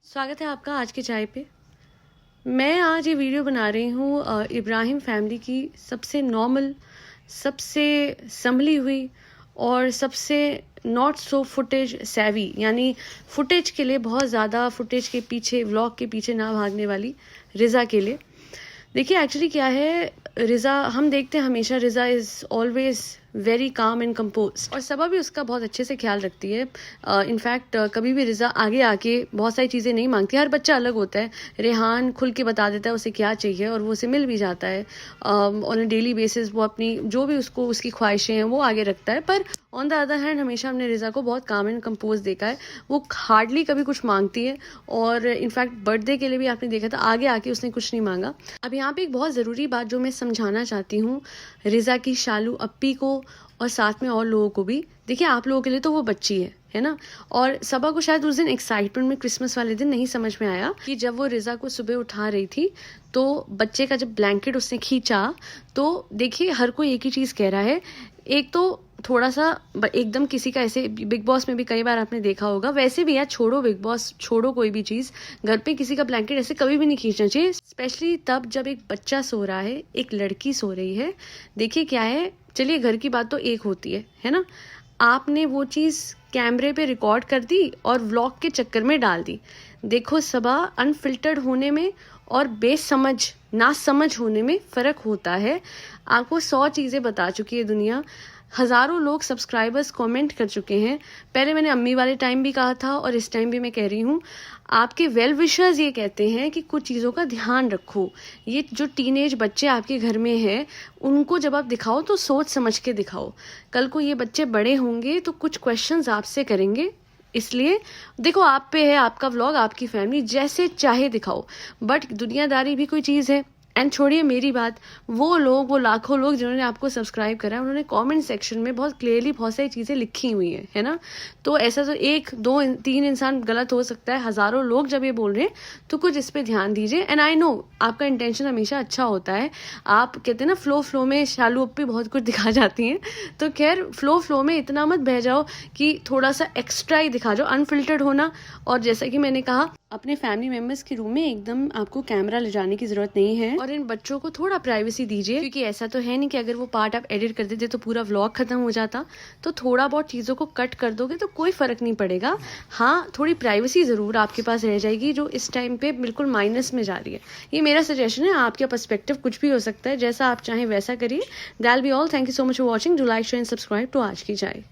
स्वागत है आपका आज के चाय पे। मैं आज ये वीडियो बना रही हूँ इब्राहिम फैमिली की सबसे नॉर्मल, सबसे संभली हुई और सबसे नॉट सो फुटेज सेवी, यानी फुटेज के लिए बहुत ज़्यादा फुटेज के पीछे, व्लॉग के पीछे ना भागने वाली रिज़ा के लिए। देखिए एक्चुअली क्या है, रिज़ा हम देखते हैं हमेशा Riza is always very calm and compose, और सबा भी उसका बहुत अच्छे से ख्याल रखती है। इनफैक्ट कभी भी रिज़ा आगे आके बहुत सारी चीज़ें नहीं मांगती। हर बच्चा अलग होता है। रेहान खुल के बता देता है उसे क्या चाहिए और वो उसे मिल भी जाता है। ऑन अ डेली बेसिस वो अपनी जो भी उसको उसकी ख्वाहिशें हैं वो आगे रखता है। पर ऑन द अदर हैंड हमेशा हमने रिज़ा को बहुत काम एंड कंपोज देखा है। वो हार्डली कभी कुछ मांगती है, और इनफैक्ट बर्थडे के लिए भी आपने देखा था आगे आके उसने कुछ नहीं मांगा। अब यहाँ पे एक बहुत ज़रूरी बात जो मैं समझाना चाहती हूँ रिज़ा की शालू अप्पी को और साथ में और लोगों को भी। देखिए आप लोगों के लिए तो वो बच्ची है ना, और सबा को शायद उस दिन एक्साइटमेंट में क्रिसमस वाले दिन नहीं समझ में आया कि जब वो रिज़ा को सुबह उठा रही थी तो बच्चे का जब ब्लैंकेट उसने खींचा, तो देखिए हर कोई एक ही चीज़ कह रहा है। एक तो थोड़ा सा एकदम किसी का, ऐसे बिग बॉस में भी कई बार आपने देखा होगा, वैसे भी यार छोड़ो बिग बॉस, छोड़ो कोई भी चीज़, घर पे किसी का ब्लैंकेट ऐसे कभी भी नहीं खींचना चाहिए, स्पेशली तब जब एक बच्चा सो रहा है, एक लड़की सो रही है। देखिए क्या है, चलिए घर की बात तो एक होती है ना, आपने वो चीज़ कैमरे पे रिकॉर्ड कर दी और व्लॉग के चक्कर में डाल दी। देखो सबा, अनफिल्टर्ड होने में और बेसमझ ना समझ होने में फ़र्क होता है। आपको 100 चीज़ें बता चुकी है दुनिया, हज़ारों लोग सब्सक्राइबर्स कमेंट कर चुके हैं। पहले मैंने अम्मी वाले टाइम भी कहा था और इस टाइम भी मैं कह रही हूँ, आपके वेल विशर्स ये कहते हैं कि कुछ चीज़ों का ध्यान रखो। ये जो टीनेज बच्चे आपके घर में हैं उनको जब आप दिखाओ तो सोच समझ के दिखाओ। कल को ये बच्चे बड़े होंगे तो कुछ क्वेश्चंस आपसे करेंगे, इसलिए देखो आप पे है, आपका व्लॉग, आपकी फैमिली, जैसे चाहे दिखाओ, बट दुनियादारी भी कोई चीज़ है। एंड छोड़िए मेरी बात, वो लोग, वो लाखों लोग जिन्होंने आपको सब्सक्राइब करा है, उन्होंने कमेंट सेक्शन में बहुत क्लियरली बहुत सारी चीज़ें लिखी हुई हैं, है ना। तो ऐसा तो 1 2 3 इंसान गलत हो सकता है, हज़ारों लोग जब ये बोल रहे हैं तो कुछ इस पे ध्यान दीजिए। एंड आई नो आपका इंटेंशन हमेशा अच्छा होता है। आप कहते हैं ना फ्लो में शालू अप्पी बहुत कुछ दिखा जाती हैं, तो खैर फ्लो में इतना मत बह जाओ कि थोड़ा सा एक्स्ट्रा ही दिखा जाओ, अनफिल्टर्ड होना। और जैसा कि मैंने कहा, अपने फैमिली मेम्बर्स के रूम में एकदम आपको कैमरा ले जाने की जरूरत नहीं है, और इन बच्चों को थोड़ा प्राइवेसी दीजिए, क्योंकि ऐसा तो है नहीं कि अगर वो पार्ट आप एडिट कर देते तो पूरा व्लॉग खत्म हो जाता। तो थोड़ा बहुत चीज़ों को कट कर दोगे तो कोई फर्क नहीं पड़ेगा। हाँ, थोड़ी प्राइवेसी ज़रूर आपके पास रह जाएगी जो इस टाइम पे बिल्कुल माइनस में जा रही है। ये मेरा सजेशन है, आपका पर्सपेक्टिव कुछ भी हो सकता है, जैसा आप चाहें वैसा करिए। That will be all. Thank you so much for watching. Do like, share and subscribe to आज की चाय।